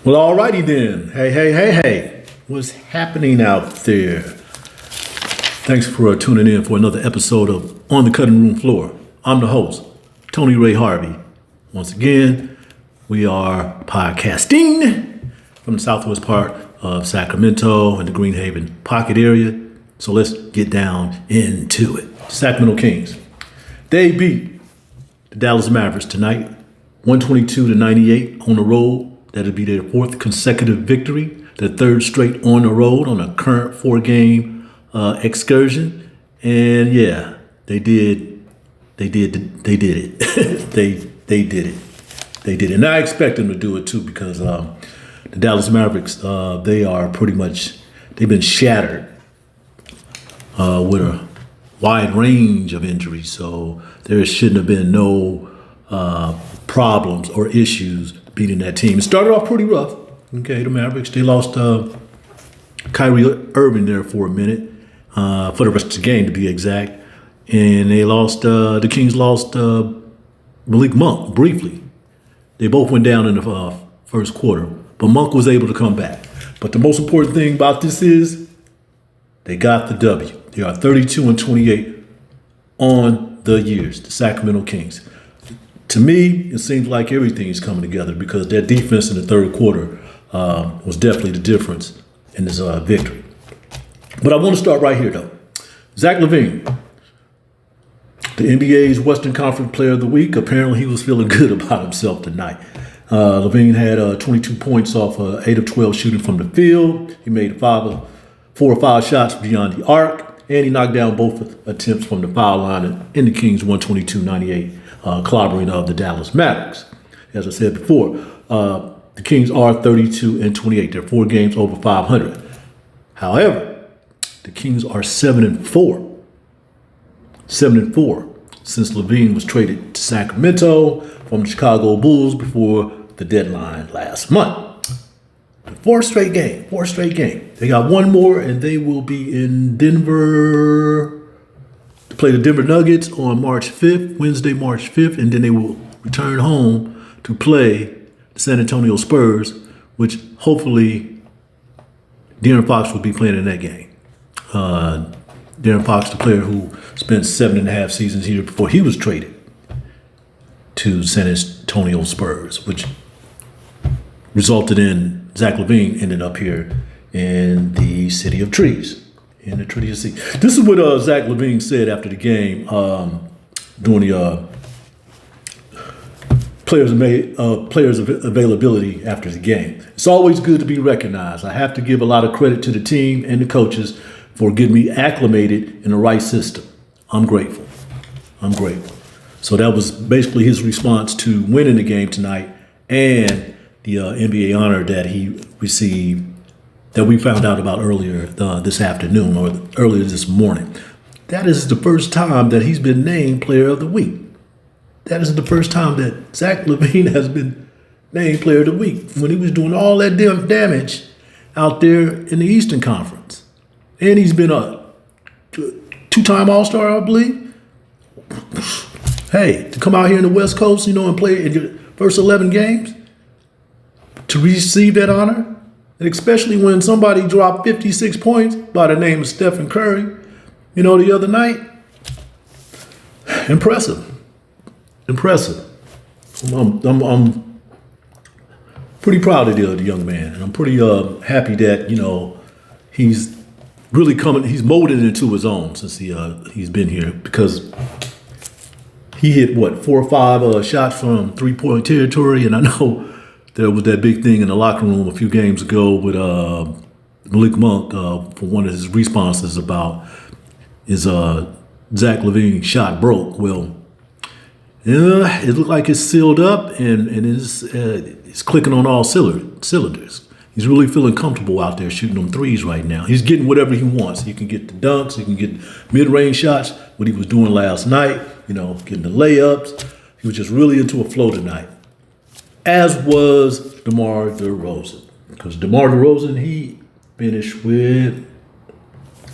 Well, alrighty then. Hey. What's happening out there? Thanks for tuning in for another episode of On the Cutting Room Floor. I'm the host, Tony Ray Harvey. Once again, we are podcasting from the southwest part of Sacramento and the Greenhaven pocket area. So let's get down into it. Sacramento Kings. They beat the Dallas Mavericks tonight, 122-98 on the road. That'll be their fourth consecutive victory, their third straight on the road on a current 4-game excursion. And yeah, they did it. they did it. And I expect them to do it too, because the Dallas Mavericks, they've been shattered with a wide range of injuries. So there shouldn't have been no problems or issues beating that team. It started off pretty rough. Okay, the Mavericks, they lost Kyrie Irving there for a minute, for the rest of the game to be exact. And they lost, the Kings lost Malik Monk briefly. They both went down in the first quarter, but Monk was able to come back. But the most important thing about this is they got the W. They are 32-28 on the years, the Sacramento Kings. To me, it seems like everything is coming together, because their defense in the third quarter was definitely the difference in this victory. But I want to start right here, though. Zach LaVine, the NBA's Western Conference Player of the Week. Apparently, he was feeling good about himself tonight. LaVine had 22 points off 8 of 12 shooting from the field. He made 4 or 5 shots beyond the arc, and he knocked down both attempts from the foul line in the Kings' 122-98 clobbering of the Dallas Mavericks. As I said before, the Kings are 32-28. They're 4 games over 500. However, the Kings are 7-4. 7-4 since LaVine was traded to Sacramento from the Chicago Bulls before the deadline last month. 4 straight game. They got one more, and they will be in Denver to play the Denver Nuggets on Wednesday, March 5th, and then they will return home to play the San Antonio Spurs, which hopefully De'Aaron Fox will be playing in that game. De'Aaron Fox, the player who spent 7.5 seasons here before he was traded to San Antonio Spurs, which resulted in Zach LaVine ended up here in the City of Trees. In the Trees of Sea. This is what Zach LaVine said after the game during the players availability after the game. It's always good to be recognized. I have to give a lot of credit to the team and the coaches for getting me acclimated in the right system. I'm grateful. So that was basically his response to winning the game tonight and the NBA honor that he received, that we found out about earlier this afternoon, or earlier this morning. That is the first time that he's been named Player of the Week. That is the first time that Zach LaVine has been named Player of the Week, when he was doing all that damage out there in the Eastern Conference. And he's been a 2-time All-Star, I believe. Hey, to come out here in the West Coast, and play in your first 11 games, to receive that honor, and especially when somebody dropped 56 points by the name of Stephen Curry, the other night. Impressive. I'm pretty proud of the young man, and I'm pretty happy that he's really he's molded into his own since he's been here, because he hit 4 or 5 shots from 3-point territory, and I know there was that big thing in the locker room a few games ago with Malik Monk for one of his responses about his Zach LaVine shot broke. Well, it looked like it's sealed up and it's clicking on all cylinders. He's really feeling comfortable out there shooting them threes right now. He's getting whatever he wants. He can get the dunks. He can get mid-range shots, what he was doing last night, getting the layups. He was just really into a flow tonight, as was DeMar DeRozan. Because DeMar DeRozan, he finished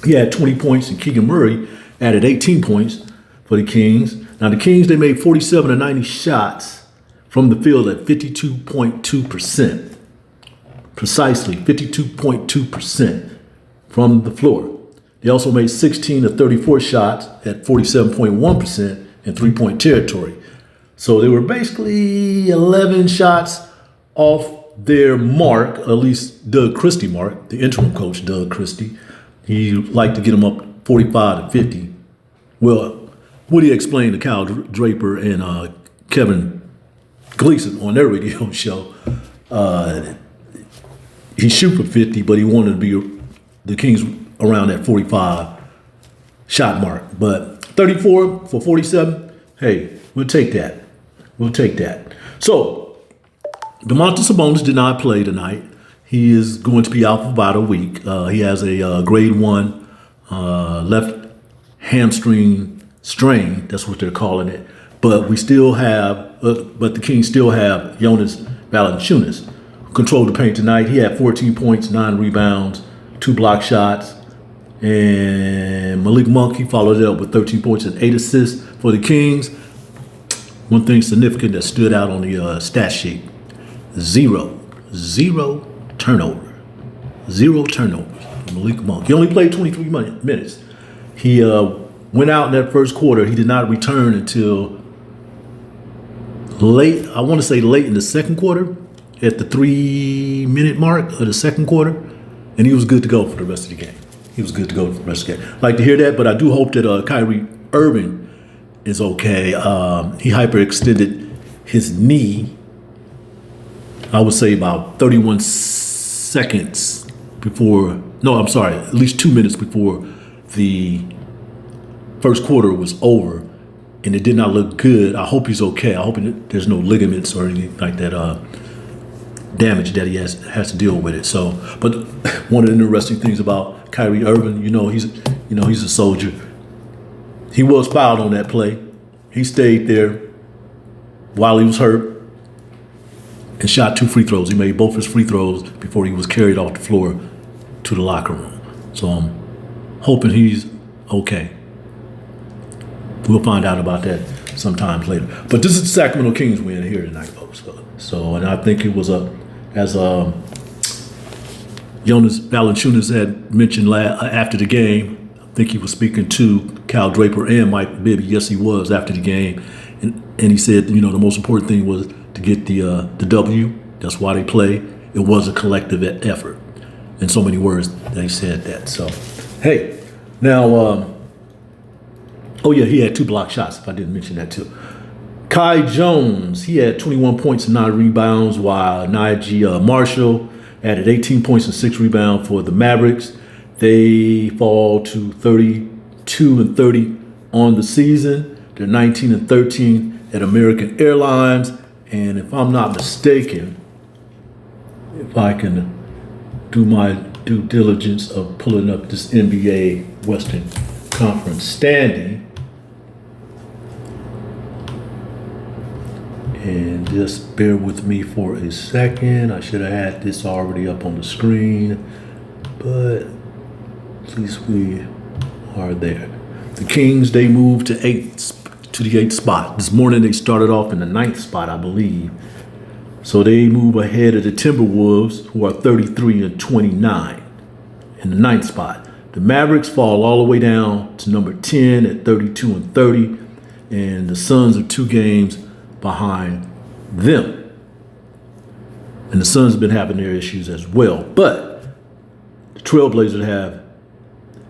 he had 20 points, and Keegan Murray added 18 points for the Kings. Now, the Kings, they made 47 of 90 shots from the field at 52.2%. precisely 52.2% from the floor. They also made 16 of 34 shots at 47.1% in three-point territory. So they were basically 11 shots off their mark, at least Doug Christie mark, the interim coach, Doug Christie. He liked to get them up 45 to 50. Well, Woody explained to Cal Draper and Kevin Gleason on their radio show, he shoot for 50, but he wanted to be the Kings around that 45 shot mark. But 34 for 47, hey, we'll take that. We'll take that. So, Domantas Sabonis did not play tonight. He is going to be out for about a week. He has a grade 1 left hamstring strain. That's what they're calling it. But we still have, but the Kings still have Jonas Valančiūnas, who controlled the paint tonight. He had 14 points, 9 rebounds, 2 block shots. And Malik Monk, he followed it up with 13 points and 8 assists for the Kings. One thing significant that stood out on the stat sheet: zero turnover. Zero turnovers. Malik Monk. He only played 23 minutes. He went out in that first quarter. He did not return until late, I want to say late in the second quarter, at the 3-minute mark of the second quarter. And he was good to go for the rest of the game. He was good to go for the rest of the game. I'd like to hear that, but I do hope that Kyrie Irving is okay. He hyperextended his knee, I would say about 31 seconds before, no, I'm sorry, at least 2 minutes before the first quarter was over, and it did not look good. I hope he's okay. I hope there's no ligaments or anything like that damage that he has to deal with it. So, but one of the interesting things about Kyrie Irving, he's a soldier. He was fouled on that play. He stayed there while he was hurt and shot 2 free throws. He made both his free throws before he was carried off the floor to the locker room. So I'm hoping he's okay. We'll find out about that sometimes later. But this is the Sacramento Kings win here tonight, folks. So, and I think it was as Jonas Valančiūnas had mentioned after the game. I think he was speaking to Cal Draper and Mike Bibby. Yes, he was after the game, and he said, the most important thing was to get the W. That's why they play. It was a collective effort. In so many words, they said that. So, hey, now. Oh, yeah, he had 2 block shots, if I didn't mention that, too. Kai Jones, he had 21 points and 9 rebounds, while Naji Marshall added 18 points and 6 rebounds for the Mavericks. They fall to 32 and 30 on the season. They're 19 and 13 at American Airlines. And if I'm not mistaken, if I can do my due diligence of pulling up this NBA Western Conference standing, and just bear with me for a second. I should have had this already up on the screen, but at least we are there. The Kings, they moved to the 8th spot. This morning they started off in the 9th spot, I believe. So they move ahead of the Timberwolves, who are 33 and 29 in the 9th spot. The Mavericks fall all the way down to number 10 at 32 and 30, and the Suns are 2 games behind them. And the Suns have been having their issues as well. But the Trailblazers have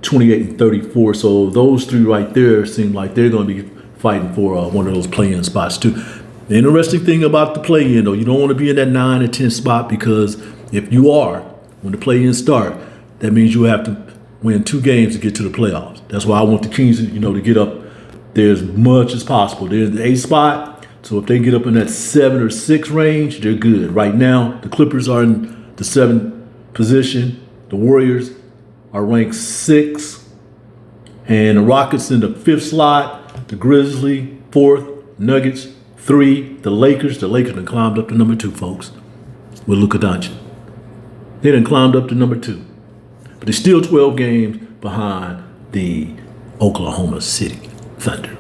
28 and 34, so those 3 right there seem like they're going to be fighting for one of those play-in spots too. The interesting thing about the play-in, though, you don't want to be in that 9 or 10 spot, because if you are, when the play-in start, that means you have to win 2 games to get to the playoffs. That's why I want the Kings, to get up there as much as possible. They're in the 8th spot, so if they get up in that 7 or 6 range, they're good. Right now, the Clippers are in the 7th position. The Warriors are ranked 6th, and the Rockets in the 5th slot. The Grizzlies 4th, Nuggets 3, the Lakers done climbed up to number 2, folks, with Luka Doncic. They done climbed up to number 2. But they're still 12 games behind the Oklahoma City Thunder,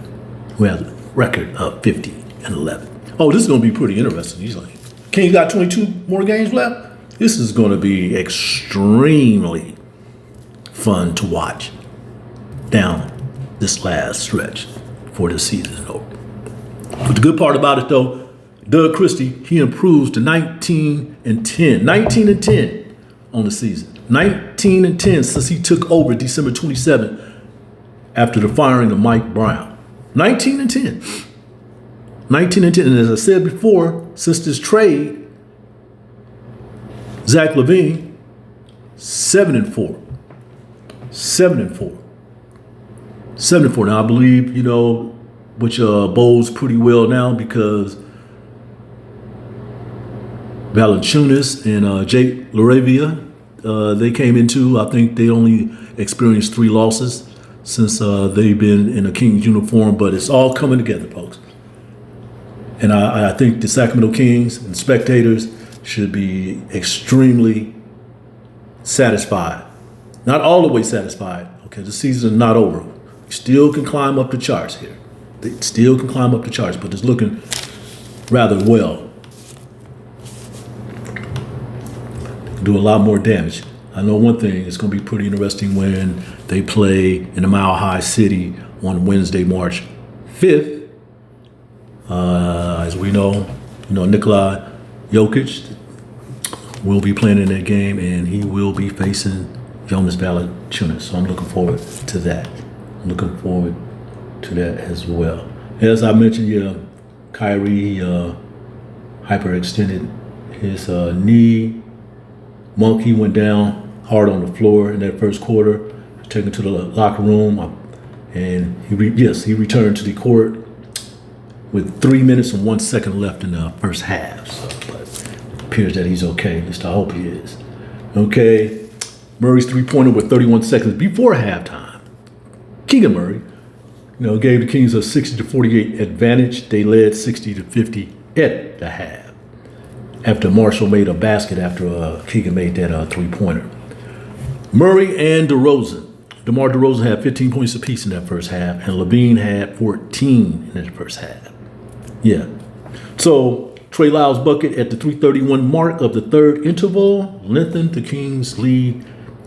who has a record of 50 and 11. Oh, this is going to be pretty interesting. He's like, King got 22 more games left? This is going to be extremely fun to watch down this last stretch for the season over. But the good part about it, though, Doug Christie, he improves to 19-10. 19-10 on the season. 19-10 since he took over December 27th after the firing of Mike Brown. 19-10. 19-10. And as I said before, since this trade, Zach LaVine, 7-4. 7-4. 7-4. Now I believe, which bodes pretty well now because Valančiūnas and Jake LaRavia, they came into, I think they only experienced 3 losses since they've been in a Kings uniform, but it's all coming together, folks. And I think the Sacramento Kings and spectators should be extremely satisfied. Not all the way satisfied, okay? The season is not over. Still can climb up the charts here. They still can climb up the charts, but it's looking rather well. They can do a lot more damage. I know one thing, it's going to be pretty interesting when they play in the Mile High City on Wednesday, March 5th. As we know, Nikola Jokic will be playing in that game, and he will be facing Jonas Valančiūnas. So I'm looking forward to that. I'm looking forward to that as well. As I mentioned, Kyrie hyperextended his knee. Monk, he went down hard on the floor in that first quarter, taken to the locker room, and he returned to the court with 3 minutes and 1 second left in the first half. So, but it appears that he's okay. At least I hope he is. Okay, Murray's three-pointer with 31 seconds before halftime. Keegan Murray, gave the Kings a 60-48 advantage. They led 60-50 at the half after Marshall made a basket after Keegan made that three-pointer. Murray and DeMar DeRozan had 15 points apiece in that first half, and LaVine had 14 in that first half. Yeah. So Trey Lyles' bucket at the 3:31 mark of the third interval lengthened the Kings' lead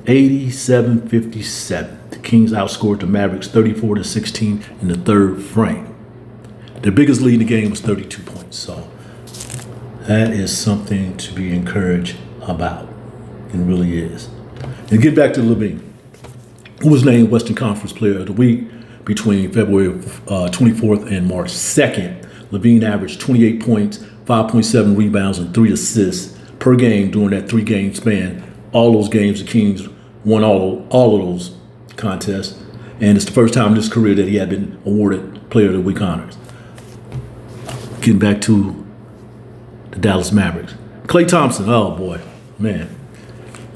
87-57. The Kings outscored the Mavericks 34-16 in the third frame. Their biggest lead in the game was 32 points. So that is something to be encouraged about. It really is. And get back to LaVine, who was named Western Conference Player of the Week between February 24th and March 2nd. LaVine averaged 28 points, 5.7 rebounds, and 3 assists per game during that 3-game span. All those games, the Kings won all of those contests. And it's the first time in his career that he had been awarded Player of the Week honors. Getting back to the Dallas Mavericks. Klay Thompson, oh boy, man.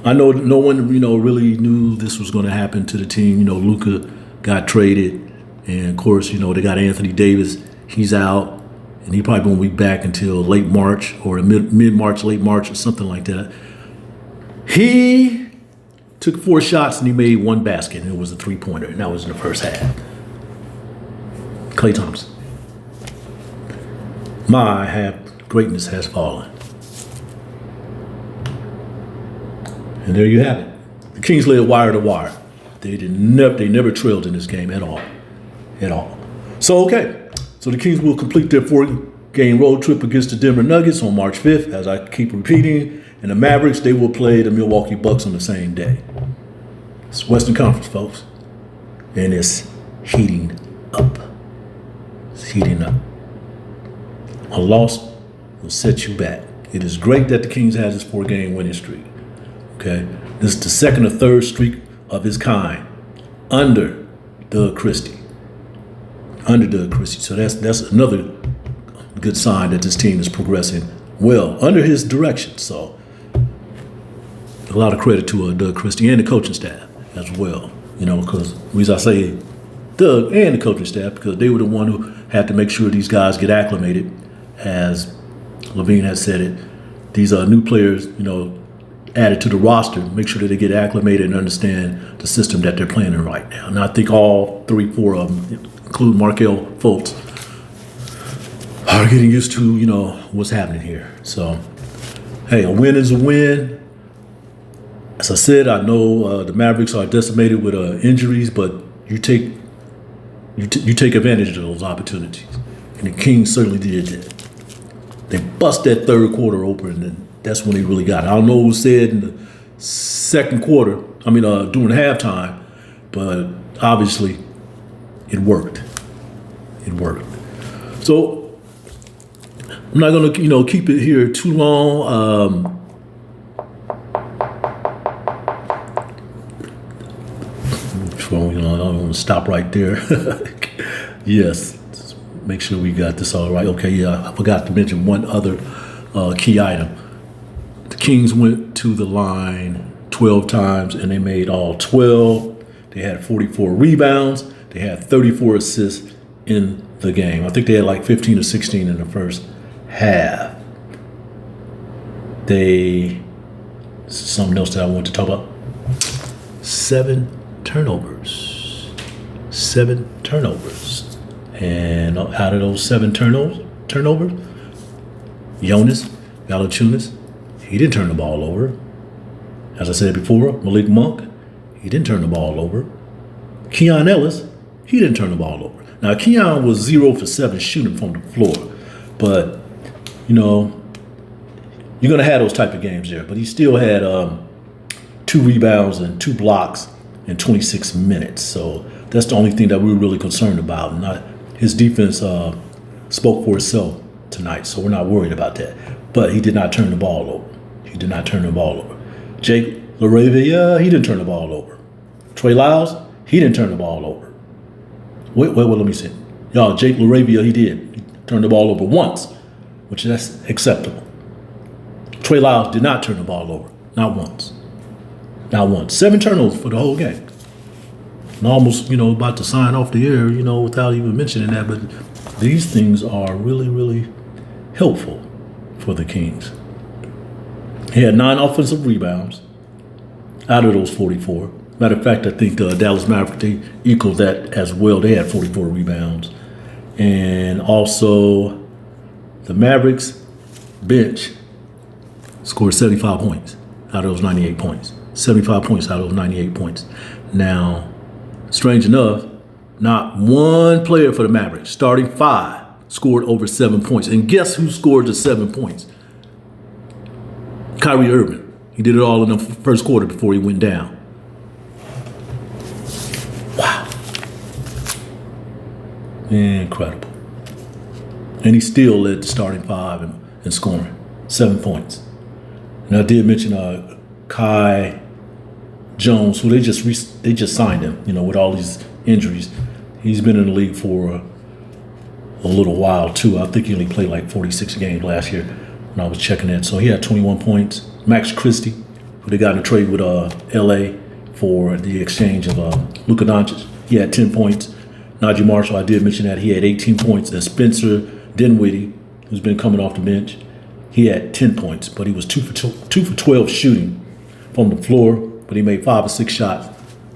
I know no one, really knew this was going to happen to the team. Luka got traded, and of course, they got Anthony Davis. He's out, and he probably won't be back until late March or mid-March, late March, or something like that. He took 4 shots and he made 1 basket, and it was a 3-pointer, and that was in the first half. Klay Thompson. My greatness has fallen. And there you have it. The Kings led wire to wire. They never trailed in this game at all. So, okay. So the Kings will complete their 4-game road trip against the Denver Nuggets on March 5th, as I keep repeating. And the Mavericks, they will play the Milwaukee Bucks on the same day. It's Western Conference, folks. And it's heating up. It's heating up. A loss will set you back. It is great that the Kings has this 4-game winning streak. Okay, this is the second or third streak of its kind under Doug Christie. So that's another good sign that this team is progressing well under his direction. So a lot of credit to Doug Christie and the coaching staff as well. Because the reason I say Doug and the coaching staff, because they were the one who had to make sure these guys get acclimated. As LaVine has said it, these are new players, added to the roster, make sure that they get acclimated and understand the system that they're playing in right now. And I think all 3-4 of them, including Markelle Fultz, are getting used to, what's happening here. So, hey, a win is a win. as I said, I know the Mavericks are decimated with injuries, but you take advantage of those opportunities, and the Kings certainly did that. They bust that third quarter open, and that's when they really got it. I don't know what was said in the second quarter. During halftime, but obviously it worked. It worked. So I'm not going to, keep it here too long. I don't want to stop right there. Yes, make sure we got this all right. Okay, yeah, I forgot to mention one other key item. The Kings went to the line 12 times, and they made all 12. They had 44 rebounds. They had 34 assists in the game. I think they had like 15 or 16 in the first half. Something else that I want to talk about. 7 turnovers. 7 turnovers. And out of those 7 turnovers, Jonas Valančiūnas, he didn't turn the ball over. As I said before, Malik Monk, he didn't turn the ball over. Keon Ellis, he didn't turn the ball over. Now, Keon was 0 for 7 shooting from the floor. But, you're going to have those type of games there. But he still had 2 rebounds and 2 blocks in 26 minutes. So that's the only thing that we were really concerned about. His defense spoke for itself tonight, so we're not worried about that. But he did not turn the ball over. Jake LaRavia, he didn't turn the ball over. Trey Lyles, he didn't turn the ball over. Wait, let me see. Jake LaRavia, he did. He turned the ball over once, which that's acceptable. Trey Lyles did not turn the ball over. Not once. 7 turnovers for the whole game. And almost, about to sign off the air, without even mentioning that. But these things are really, really helpful for the Kings. He had 9 offensive rebounds out of those 44. Matter of fact, I think Dallas Mavericks, they equaled that as well. They had 44 rebounds. And also, the Mavericks bench scored 75 points out of those 98 points. 75 points out of those 98 points. Now, strange enough, not one player for the Mavericks, starting 5, scored over 7 points. And guess who scored the 7 points? Kyrie Irving. He did it all in the first quarter before he went down. Wow. Incredible. And he still led the starting 5 in scoring. 7 points. And I did mention Kai Jones, who they just signed him, with all these injuries. He's been in the league for a little while too. I think he only played like 46 games last year when I was checking it. So he had 21 points. Max Christie, who they got in a trade with LA for the exchange of Luka Doncic, he had 10 points. Najee Marshall, I did mention that, he had 18 points. And Spencer Dinwiddie, who's been coming off the bench, he had 10 points, but he was 2 for 12 shooting from the floor, but he made 5 or 6 shots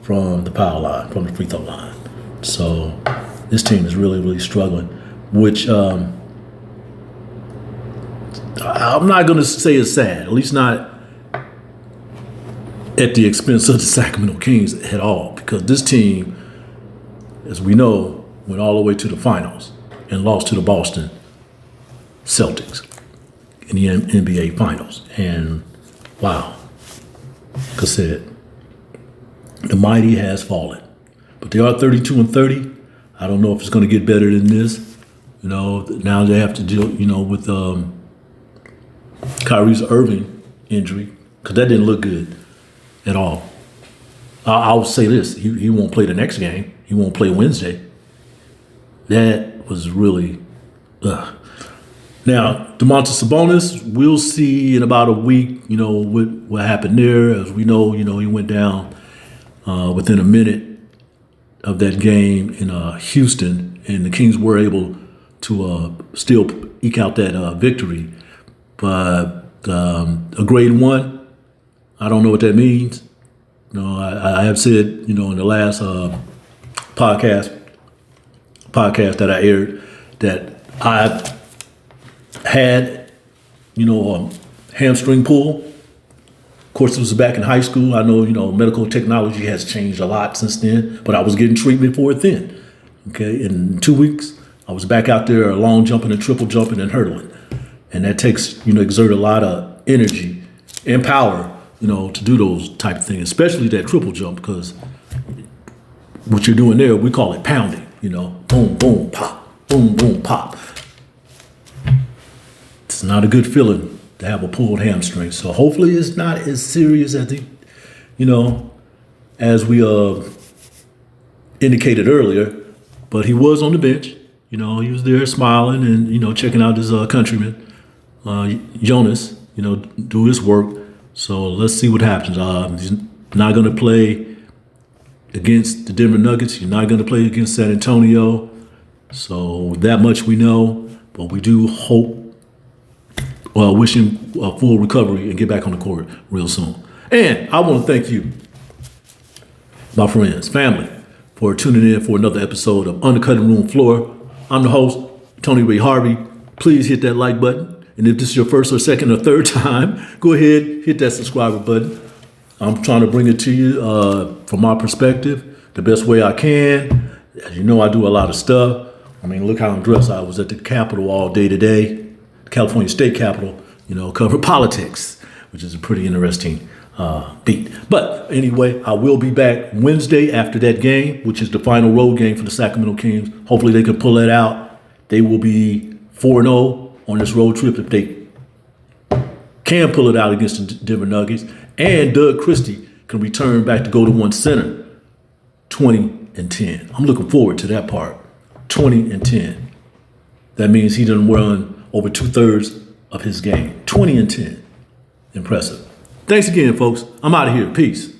from the foul line, from the free throw line. So this team is really, really struggling, which I'm not going to say is sad, at least not at the expense of the Sacramento Kings at all, because this team, as we know, went all the way to the finals and lost to the Boston Celtics in the NBA Finals. And wow, like I said, the mighty has fallen. But they are 32-30. I don't know if it's going to get better than this. Now they have to deal, with Kyrie's Irving injury, because that didn't look good at all. I'll say this: he won't play the next game. He won't play Wednesday. That was really. Now, Domantas Sabonis, we'll see in about a week, what happened there. As we know, he went down within a minute of that game in Houston, and the Kings were able to still eke out that victory. But a grade 1, I don't know what that means. I have said, in the last podcast that I aired, that I had, a hamstring pull, course, it was back in high school. I know, medical technology has changed a lot since then, but I was getting treatment for it then. Okay, in 2 weeks, I was back out there long jumping and triple jumping and hurdling. And that takes, exert a lot of energy and power, to do those type of things, especially that triple jump, because what you're doing there, we call it pounding, boom, boom, pop, boom, boom, pop. It's not a good feeling to have a pulled hamstring. So hopefully it's not as serious as as we indicated earlier, but he was on the bench. He was there smiling and, checking out his countryman, Jonas, do his work. So let's see what happens. He's not going to play against the Denver Nuggets. He's not going to play against San Antonio. So that much we know, but we do hope, wish him a full recovery and get back on the court real soon. And I want to thank you, my friends, family, for tuning in for another episode of On the Cutting Room Floor. I'm the host, Tony Ray Harvey. Please hit that like button. And if this is your first or second or third time, go ahead, hit that subscriber button. I'm trying to bring it to you from my perspective, the best way I can. As you know, I do a lot of stuff. I mean, look how I'm dressed. I was at the Capitol all day today, California State Capitol, cover politics, which is a pretty interesting beat. But anyway, I will be back Wednesday after that game, which is the final road game for the Sacramento Kings. Hopefully they can pull that out. They will be 4-0 on this road trip if they can pull it out against the Denver Nuggets. And Doug Christie can return back to go to one center, 20-10. I'm looking forward to that part, 20-10. That means he done run over 2/3 of his game, 20-10. Impressive. Thanks again, folks. I'm out of here. Peace.